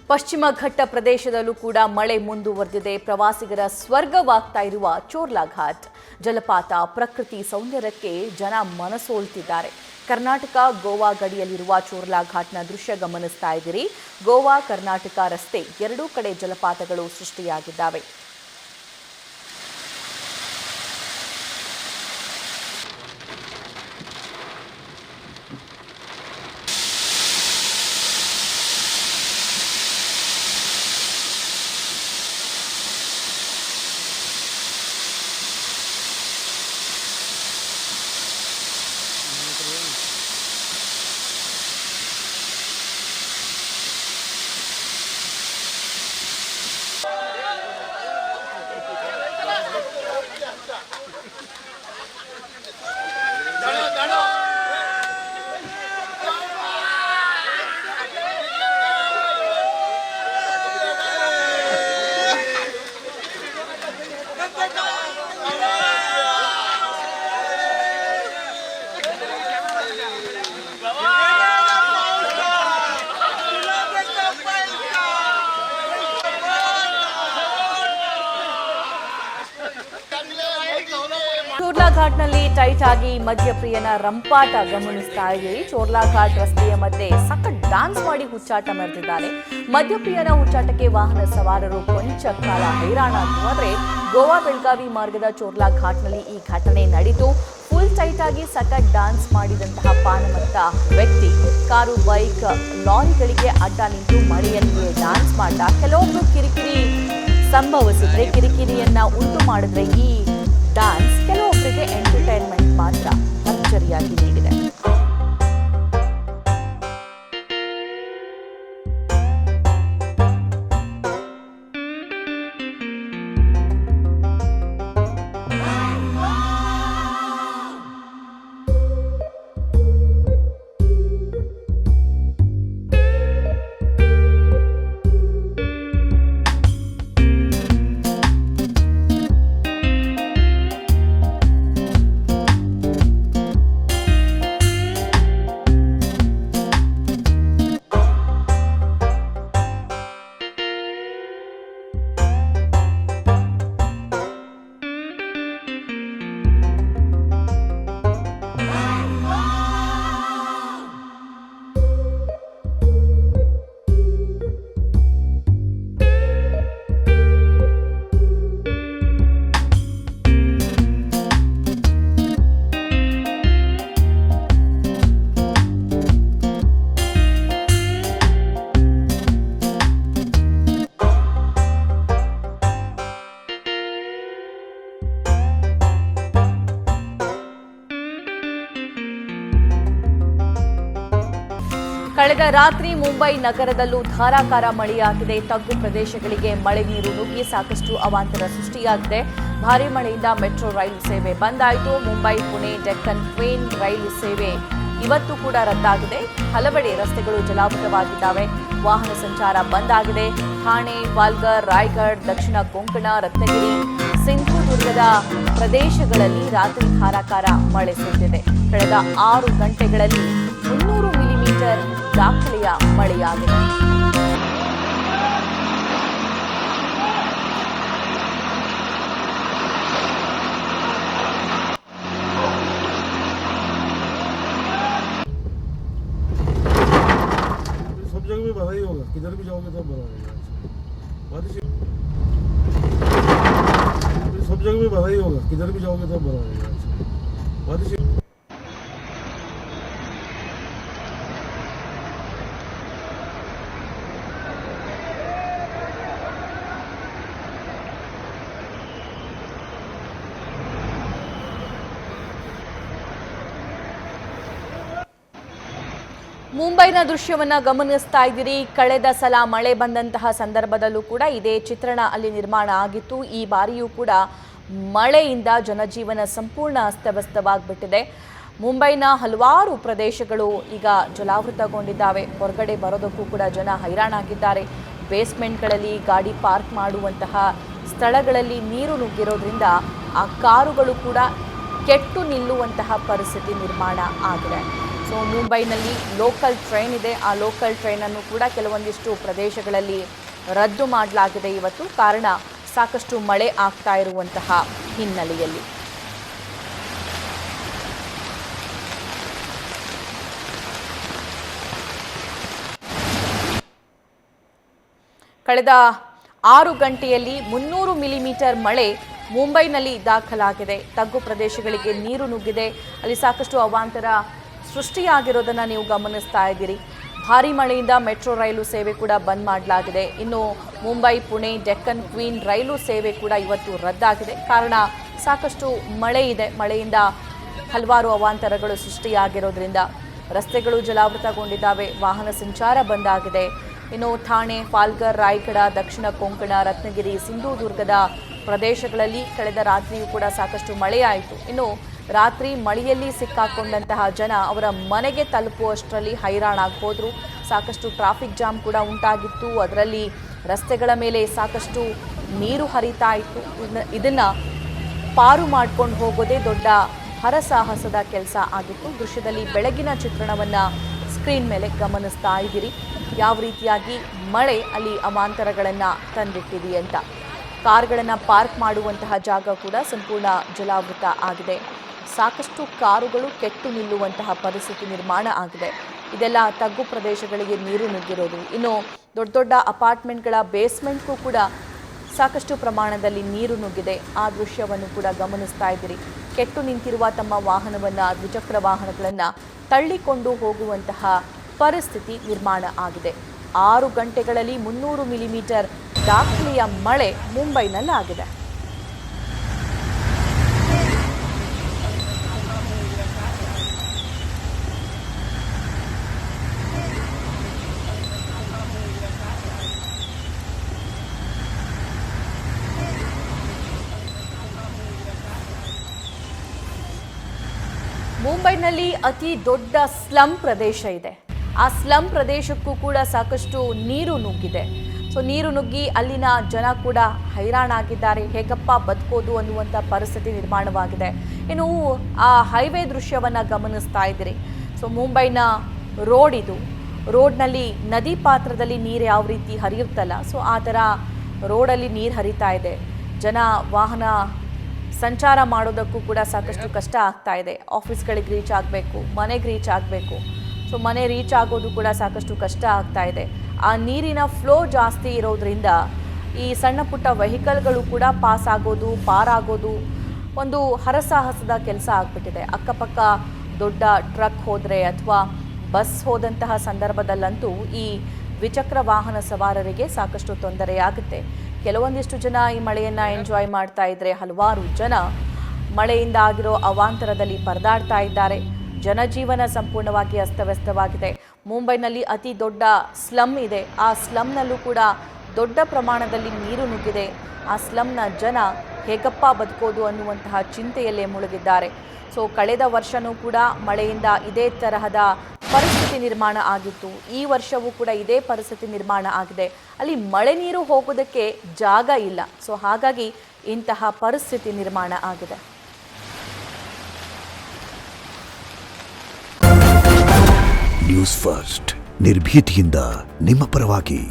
ಪಶ್ಚಿಮ ಘಟ್ಟ ಪ್ರದೇಶದಲ್ಲೂ ಕೂಡ ಮಳೆ ಮುಂದುವರೆದಿದೆ. ಪ್ರವಾಸಿಗರ ಸ್ವರ್ಗವಾಗ್ತಾ ಇರುವ ಚೋರ್ಲಾ ಘಾಟ್ ಜಲಪಾತ ಪ್ರಕೃತಿ ಸೌಂದರ್ಯಕ್ಕೆ ಜನ ಮನಸೋಲ್ತಿದ್ದಾರೆ. ಕರ್ನಾಟಕ ಗೋವಾ ಗಡಿಯಲ್ಲಿರುವ ಚೋರ್ಲಾ ಘಾಟ್ನ ದೃಶ್ಯ ಗಮನಿಸ್ತಾ ಇದ್ದೀರಿ. ಗೋವಾ ಕರ್ನಾಟಕ ರಸ್ತೆ ಎರಡೂ ಕಡೆ ಜಲಪಾತಗಳು ಸೃಷ್ಟಿಯಾಗಿದ್ದಾವೆ. ಚೋರ್ಲಾ ಘಾಟ್ನಲ್ಲಿ ಟೈಟ್ ಆಗಿ ಮದ್ಯಪ್ರಿಯನ ರಂಪಾಟ ಗಮನಿಸ್ತಾ ಇದ್ದೀರಿ. ಚೋರ್ಲಾ ಘಾಟ್ ರಸ್ತೆಯ ಮಧ್ಯೆ ಸಖತ್ ಡ್ಯಾನ್ಸ್ ಮಾಡಿ ಹುಚ್ಚಾಟ ಮೆರೆದಿದ್ದಾರೆ. ಮದ್ಯಪ್ರಿಯನ ಹುಚ್ಚಾಟಕ್ಕೆ ವಾಹನ ಸವಾರರು ಕೊಂಚ ಕಾಲ ಹೈರಾಣಾದ್ರು. ಆದರೆ ಗೋವಾ ಬೆಳಗಾವಿ ಮಾರ್ಗದ ಚೋರ್ಲಾ ಘಾಟ್ನಲ್ಲಿ ಈ ಘಟನೆ ನಡೆದು ಫುಲ್ ಟೈಟ್ ಆಗಿ ಸಖತ್ ಡ್ಯಾನ್ಸ್ ಮಾಡಿದಂತಹ ಪಾನಮತ್ತ ವ್ಯಕ್ತಿ ಕಾರು, ಬೈಕ್, ಲಾರಿಗಳಿಗೆ ಅಡ್ಡ ನಿಂತು ಮಳೆಯಲ್ಲಿಯೇ ಡ್ಯಾನ್ಸ್ ಮಾಡ್ದ. ಕೆಲವೊಬ್ರು ಕಿರಿಕಿರಿ ಸಂಭವಿಸಿದ್ರೆ, ಕಿರಿಕಿರಿಯನ್ನ ಉಂಟು ಮಾಡಿದ್ರೆ ಈ ಡ್ಯಾನ್ಸ್ ಕೆಲವೊಬ್ಬರಿಗೆ ಎಂಟರ್ಟೈನ್ಮೆಂಟ್ ಮಾತ್ರ ಭರ್ಜರಿಯಾಗಿ ನೀಡಿದೆ. ಕಳೆದ ರಾತ್ರಿ ಮುಂಬೈ ನಗರದಲ್ಲೂ ಧಾರಾಕಾರ ಮಳೆಯಾಗಿದೆ. ತಗ್ಗು ಪ್ರದೇಶಗಳಿಗೆ ಮಳೆ ನೀರು ನುಗ್ಗಿ ಸಾಕಷ್ಟು ಅವಾಂತರ ಸೃಷ್ಟಿಯಾಗಿದೆ. ಭಾರೀ ಮಳೆಯಿಂದ ಮೆಟ್ರೋ ರೈಲು ಸೇವೆ ಬಂದ್ ಆಯಿತು. ಮುಂಬೈ ಪುಣೆ ಡೆಕ್ಕನ್ ಟ್ರೈನ್ ರೈಲು ಸೇವೆ ಇವತ್ತು ಕೂಡ ರದ್ದಾಗಿದೆ. ಹಲವೆಡೆ ರಸ್ತೆಗಳು ಜಲಾವೃತವಾಗಿದ್ದಾವೆ. ವಾಹನ ಸಂಚಾರ ಬಂದ್ ಆಗಿದೆ. ಠಾಣೆ, ಪಾಲ್ಘರ್, ರಾಯಗಢ್, ದಕ್ಷಿಣ ಕೊಂಕಣ, ರತ್ನಗಿರಿ, ಸಿಂಧುದುರ್ಗದ ಪ್ರದೇಶಗಳಲ್ಲಿ ರಾತ್ರಿ ಧಾರಾಕಾರ ಮಳೆ ಸುರಿದಿದೆ. ಕಳೆದ 6 ಗಂಟೆಗಳಲ್ಲಿ 300 ಮಿಲಿಮೀಟರ್ ದಾಖಲೆಯ ಮಳೆಯಾಗಿದೆ. सब जगह में भरा ही होगा, किधर भी जाओगे सब भरा रहेगा। सब जगह में भरा ही होगा, किधर भी जाओगे सब भरा रहेगा। ಮುಂಬೈನ ದೃಶ್ಯವನ್ನ ಗಮನಿಸ್ತಾ ಇದ್ದೀರಿ. ಕಳೆದ ಸಲ ಮಳೆ ಬಂದಂತಹ ಸಂದರ್ಭದಲ್ಲೂ ಕೂಡ ಇದೇ ಚಿತ್ರಣ ಅಲ್ಲಿ ನಿರ್ಮಾಣ ಆಗಿತ್ತು. ಈ ಬಾರಿಯೂ ಕೂಡ ಮಳೆಯಿಂದ ಜನಜೀವನ ಸಂಪೂರ್ಣ ಅಸ್ತವ್ಯಸ್ತವಾಗಿಬಿಟ್ಟಿದೆ. ಮುಂಬೈನ ಹಲವಾರು ಪ್ರದೇಶಗಳು ಈಗ ಜಲಾವೃತಗೊಂಡಿದ್ದಾವೆ. ಹೊರಗಡೆ ಬರೋದಕ್ಕೂ ಕೂಡ ಜನ ಹೈರಾಣಾಗಿದ್ದಾರೆ. ಬೇಸ್ಮೆಂಟ್ಗಳಲ್ಲಿ ಗಾಡಿ ಪಾರ್ಕ್ ಮಾಡುವಂತಹ ಸ್ಥಳಗಳಲ್ಲಿ ನೀರು ನುಗ್ಗಿರೋದ್ರಿಂದ ಆ ಕಾರುಗಳು ಕೂಡ ಕೆಟ್ಟು ನಿಲ್ಲುವಂತಹ ಪರಿಸ್ಥಿತಿ ನಿರ್ಮಾಣ ಆಗಿದೆ. ಸೊ ಮುಂಬೈನಲ್ಲಿ ಲೋಕಲ್ ಟ್ರೈನ್ ಇದೆ, ಆ ಲೋಕಲ್ ಟ್ರೈನನ್ನು ಕೂಡ ಕೆಲವೊಂದಿಷ್ಟು ಪ್ರದೇಶಗಳಲ್ಲಿ ರದ್ದು ಮಾಡಲಾಗಿದೆ ಇವತ್ತು. ಕಾರಣ ಸಾಕಷ್ಟು ಮಳೆ ಆಗ್ತಾ ಇರುವಂತಹ ಹಿನ್ನೆಲೆಯಲ್ಲಿ. ಕಳೆದ 6 ಗಂಟೆಯಲ್ಲಿ 300 ಮಿಲಿಮೀಟರ್ ಮಳೆ ಮುಂಬೈನಲ್ಲಿ ದಾಖಲಾಗಿದೆ. ತಗ್ಗು ಪ್ರದೇಶಗಳಿಗೆ ನೀರು ನುಗ್ಗಿದೆ, ಅಲ್ಲಿ ಸಾಕಷ್ಟು ಅವಾಂತರ ಸೃಷ್ಟಿಯಾಗಿರೋದನ್ನು ನೀವು ಗಮನಿಸ್ತಾ ಇದ್ದೀರಿ. ಭಾರೀ ಮಳೆಯಿಂದ ಮೆಟ್ರೋ ರೈಲು ಸೇವೆ ಕೂಡ ಬಂದ್ ಮಾಡಲಾಗಿದೆ. ಇನ್ನು ಮುಂಬೈ ಪುಣೆ ಡೆಕ್ಕನ್ ಕ್ವೀನ್ ರೈಲು ಸೇವೆ ಕೂಡ ಇವತ್ತು ರದ್ದಾಗಿದೆ. ಕಾರಣ ಸಾಕಷ್ಟು ಮಳೆ ಇದೆ, ಮಳೆಯಿಂದ ಹಲವಾರು ಅವಾಂತರಗಳು ಸೃಷ್ಟಿಯಾಗಿರೋದ್ರಿಂದ ರಸ್ತೆಗಳು ಜಲಾವೃತಗೊಂಡಿದ್ದಾವೆ, ವಾಹನ ಸಂಚಾರ ಬಂದಾಗಿದೆ. ಇನ್ನು ಥಾಣೆ, ಪಾಲ್ಘರ್, ರಾಯಗಢ, ದಕ್ಷಿಣ ಕೊಂಕಣ, ರತ್ನಗಿರಿ, ಸಿಂಧುದುರ್ಗದ ಪ್ರದೇಶಗಳಲ್ಲಿ ಕಳೆದ ರಾತ್ರಿಯೂ ಕೂಡ ಸಾಕಷ್ಟು ಮಳೆಯಾಯಿತು. ಇನ್ನು ರಾತ್ರಿ ಮಳೆಯಲ್ಲಿ ಸಿಕ್ಕಾಕೊಂಡಂತಹ ಜನ ಅವರ ಮನೆಗೆ ತಲುಪುವಷ್ಟರಲ್ಲಿ ಹೈರಾಣಾಗಿ ಹೋದರು. ಸಾಕಷ್ಟು ಟ್ರಾಫಿಕ್ ಜಾಮ್ ಕೂಡ ಉಂಟಾಗಿತ್ತು, ಅದರಲ್ಲಿ ರಸ್ತೆಗಳ ಮೇಲೆ ಸಾಕಷ್ಟು ನೀರು ಹರಿತಾ ಇತ್ತು. ಇದನ್ನು ಪಾರು ಮಾಡ್ಕೊಂಡು ಹೋಗೋದೇ ದೊಡ್ಡ ಹರಸಾಹಸದ ಕೆಲಸ ಆಗಿತ್ತು. ದೃಶ್ಯದಲ್ಲಿ ಬೆಳಗಿನ ಚಿತ್ರಣವನ್ನು ಸ್ಕ್ರೀನ್ ಮೇಲೆ ಗಮನಿಸ್ತಾ ಇದ್ದೀರಿ, ಯಾವ ರೀತಿಯಾಗಿ ಮಳೆ ಅಲ್ಲಿ ಅವಾಂತರಗಳನ್ನು ತಂದಿಟ್ಟಿದೆ ಅಂತ. ಕಾರ್ಗಳನ್ನು ಪಾರ್ಕ್ ಮಾಡುವಂತಹ ಜಾಗ ಕೂಡ ಸಂಪೂರ್ಣ ಜಲಾವೃತ ಆಗಿದೆ. ಸಾಕಷ್ಟು ಕಾರುಗಳು ಕೆಟ್ಟು ನಿಲ್ಲುವಂತಹ ಪರಿಸ್ಥಿತಿ ನಿರ್ಮಾಣ ಆಗಿದೆ. ಇದೆಲ್ಲ ತಗ್ಗು ಪ್ರದೇಶಗಳಿಗೆ ನೀರು ನುಗ್ಗಿರೋದು. ಇನ್ನು ದೊಡ್ಡ ದೊಡ್ಡ ಅಪಾರ್ಟ್ಮೆಂಟ್ಗಳ ಬೇಸ್ಮೆಂಟ್ಗೂ ಕೂಡ ಸಾಕಷ್ಟು ಪ್ರಮಾಣದಲ್ಲಿ ನೀರು ನುಗ್ಗಿದೆ. ಆ ದೃಶ್ಯವನ್ನು ಕೂಡ ಗಮನಿಸ್ತಾ ಇದ್ದೀರಿ. ಕೆಟ್ಟು ನಿಂತಿರುವ ತಮ್ಮ ವಾಹನವನ್ನು, ದ್ವಿಚಕ್ರ ವಾಹನಗಳನ್ನು ತಳ್ಳಿಕೊಂಡು ಹೋಗುವಂತಹ ಪರಿಸ್ಥಿತಿ ನಿರ್ಮಾಣ ಆಗಿದೆ. 6 ಗಂಟೆಗಳಲ್ಲಿ 300 ಮಿಲಿಮೀಟರ್ ದಾಖಲೆಯ ಮಳೆ ಮುಂಬೈನಲ್ಲಾಗಿದೆ. ಮುಂಬೈನಲ್ಲಿ ಅತಿ ದೊಡ್ಡ ಸ್ಲಂ ಪ್ರದೇಶ ಇದೆ. ಆ ಸ್ಲಂ ಪ್ರದೇಶಕ್ಕೂ ಕೂಡ ಸಾಕಷ್ಟು ನೀರು ನುಗ್ಗಿದೆ. ಸೊ ನೀರು ನುಗ್ಗಿ ಅಲ್ಲಿನ ಜನ ಕೂಡ ಹೈರಾಣಾಗಿದ್ದಾರೆ. ಹೇಗಪ್ಪ ಬದುಕೋದು ಅನ್ನುವಂಥ ಪರಿಸ್ಥಿತಿ ನಿರ್ಮಾಣವಾಗಿದೆ. ಇನ್ನು ಆ ಹೈವೇ ದೃಶ್ಯವನ್ನು ಗಮನಿಸ್ತಾ ಇದ್ದೀರಿ. ಸೊ ಮುಂಬೈನ ರೋಡ್ ಇದು. ರೋಡ್ನಲ್ಲಿ ನದಿ ಪಾತ್ರದಲ್ಲಿ ನೀರು ಯಾವ ರೀತಿ ಹರಿಯುತ್ತಲ್ಲ, ಸೊ ಆ ಥರ ರೋಡಲ್ಲಿ ನೀರು ಹರಿತಾ ಇದೆ. ಜನ ವಾಹನ ಸಂಚಾರ ಮಾಡೋದಕ್ಕೂ ಕೂಡ ಸಾಕಷ್ಟು ಕಷ್ಟ ಆಗ್ತಾ ಇದೆ. ಆಫೀಸ್ಗಳಿಗೆ ರೀಚ್ ಆಗಬೇಕು, ಮನೆಗೆ ರೀಚ್ ಆಗಬೇಕು. ಸೊ ಮನೆ ರೀಚ್ ಆಗೋದು ಕೂಡ ಸಾಕಷ್ಟು ಕಷ್ಟ ಆಗ್ತಾ ಇದೆ. ಆ ನೀರಿನ ಫ್ಲೋ ಜಾಸ್ತಿ ಇರೋದ್ರಿಂದ ಈ ಸಣ್ಣ ಪುಟ್ಟ ವೆಹಿಕಲ್ಗಳು ಕೂಡ ಪಾಸ್ ಆಗೋದು, ಪಾರಾಗೋದು ಒಂದು ಹರಸಾಹಸದ ಕೆಲಸ ಆಗಿಬಿಟ್ಟಿದೆ. ಅಕ್ಕಪಕ್ಕ ದೊಡ್ಡ ಟ್ರಕ್ ಹೋದರೆ ಅಥವಾ ಬಸ್ ಹೋದಂತಹ ಸಂದರ್ಭದಲ್ಲಂತೂ ಈ ದ್ವಿಚಕ್ರ ವಾಹನ ಸವಾರರಿಗೆ ಸಾಕಷ್ಟು ತೊಂದರೆಯಾಗುತ್ತೆ. ಕೆಲವೊಂದಿಷ್ಟು ಜನ ಈ ಮಳೆಯನ್ನು ಎಂಜಾಯ್ ಮಾಡ್ತಾ ಇದ್ದರೆ, ಹಲವಾರು ಜನ ಮಳೆಯಿಂದ ಆಗಿರೋ ಅವಾಂತರದಲ್ಲಿ ಪರದಾಡ್ತಾ ಇದ್ದಾರೆ. ಜನಜೀವನ ಸಂಪೂರ್ಣವಾಗಿ ಅಸ್ತವ್ಯಸ್ತವಾಗಿದೆ. ಮುಂಬೈನಲ್ಲಿ ಅತಿ ದೊಡ್ಡ ಸ್ಲಮ್ ಇದೆ. ಆ ಸ್ಲಮ್ನಲ್ಲೂ ಕೂಡ ದೊಡ್ಡ ಪ್ರಮಾಣದಲ್ಲಿ ನೀರು ನುಗ್ಗಿದೆ. ಆ ಸ್ಲಮ್ನ ಜನ ಹೇಗಪ್ಪ ಬದುಕೋದು ಅನ್ನುವಂತಹ ಚಿಂತೆಯಲ್ಲೇ ಮುಳುಗಿದ್ದಾರೆ. ಸೊ ಕಳೆದ ವರ್ಷವೂ ಕೂಡ ಮಳೆಯಿಂದ ಇದೇ ತರಹದ ಪರಿಸ್ಥಿತಿ ನಿರ್ಮಾಣ ಆಗಿತ್ತು. ಈ ವರ್ಷವೂ ಕೂಡ ಇದೇ ಪರಿಸ್ಥಿತಿ ನಿರ್ಮಾಣ ಆಗಿದೆ. ಅಲ್ಲಿ ಮಳೆ ನೀರು ಹೋಗೋದಕ್ಕೆ ಜಾಗ ಇಲ್ಲ. ಸೊ ಹಾಗಾಗಿ ಇಂತಹ ಪರಿಸ್ಥಿತಿ ನಿರ್ಮಾಣ ಆಗಿದೆ. ನ್ಯೂಸ್ ಫಸ್ಟ್ ನಿರ್ಭೀತಿಯಿಂದ ನಿಮ್ಮ ಪರವಾಗಿ.